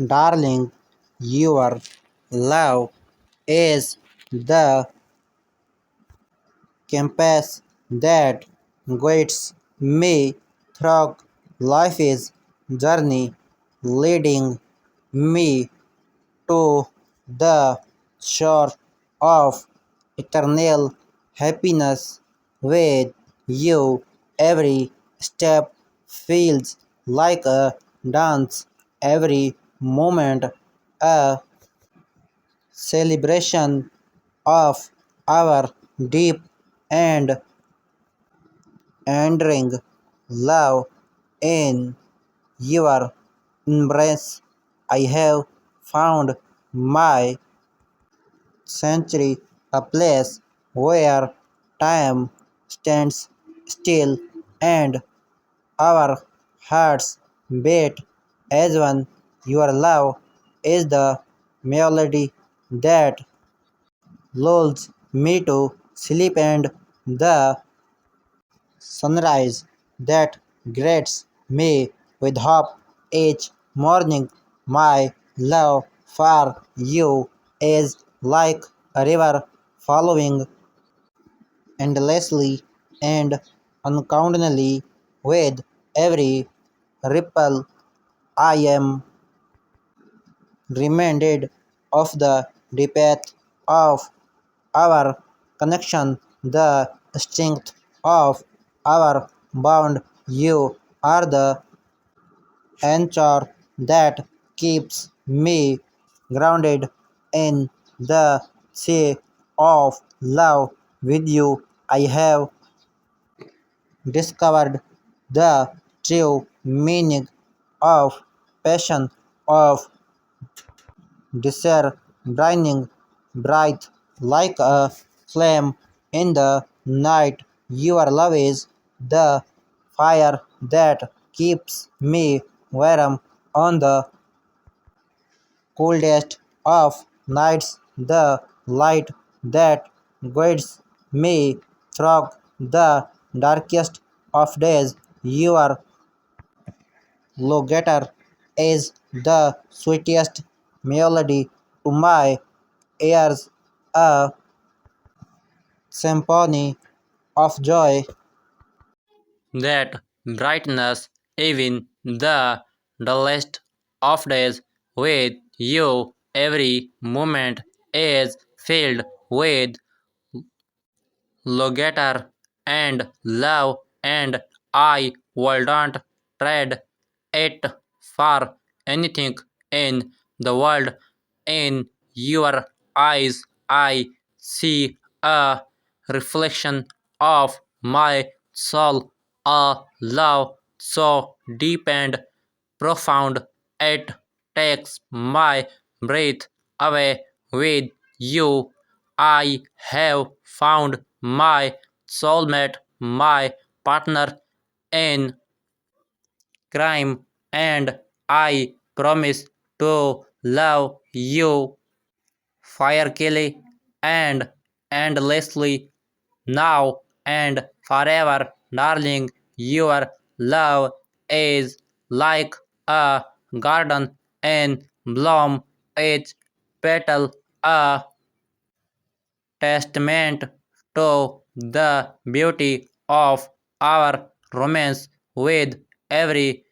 Darling, your love is the compass that guides me through life's journey, leading me to the shore of eternal happiness with you. Every step feels like a dance, every moment a celebration of our deep and enduring love. In your embrace, I have found my sanctuary, a place where time stands still and our hearts beat as one. Your love is the melody that lulls me to sleep and the sunrise that greets me with hope each morning. My love for you is like a river following endlessly and uncountedly. With every ripple, I am reminded of the depth of our connection, the strength of our bond. You are the anchor that keeps me grounded in the sea of love. With you, I have discovered the true meaning of passion, of desire, burning bright like a flame in the night. Your love is the fire that keeps me warm on the coldest of nights, the light that guides me through the darkest of days. Your Logator is the sweetest melody to my ears, a symphony of joy that brightens even the dullest of days. With you, every moment is filled with laughter and love, and I wouldn't trade it for anything in the world. In your eyes, I see a reflection of my soul, a love so deep and profound it takes my breath away. With you, I have found my soulmate, my partner in crime, and I promise to love you fiercely and endlessly now and forever. Darling, your love is like a garden in bloom, each petal a testament to the beauty of our romance. With every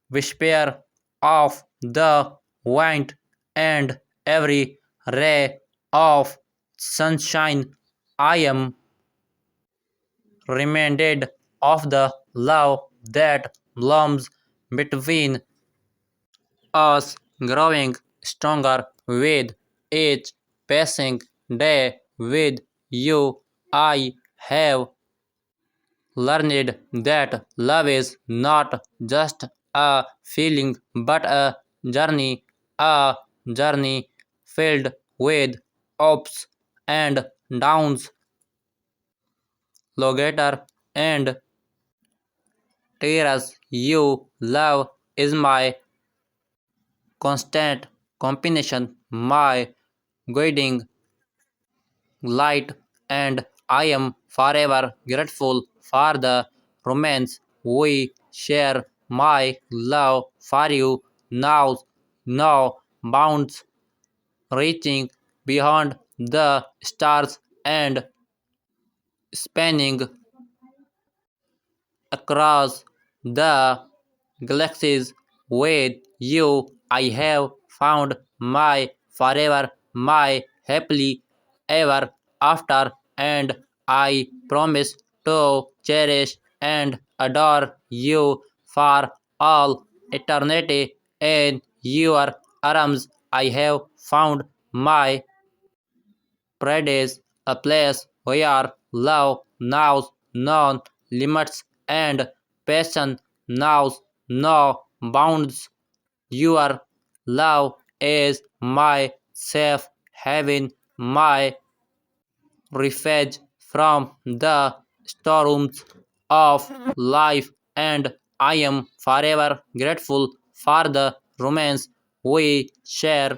whisper of the wind and every ray of sunshine, I am reminded of the love that blooms between us, growing stronger with each passing day. With you, I have learned that love is not just a feeling but a journey filled with ups and downs, laughter and tears. You love is my constant companion, my guiding light, and I am forever grateful for the romance we share. My love for you now, now bounds reaching beyond the stars and spanning across the galaxies. With you, I have found my forever, my happily ever after, and I promise to cherish and adore you for all eternity. In your arms, I have found my paradise, a place where love knows no limits and passion knows no bounds. Your love is my safe haven, my refuge from the storms of life, and I am forever grateful for the romance we share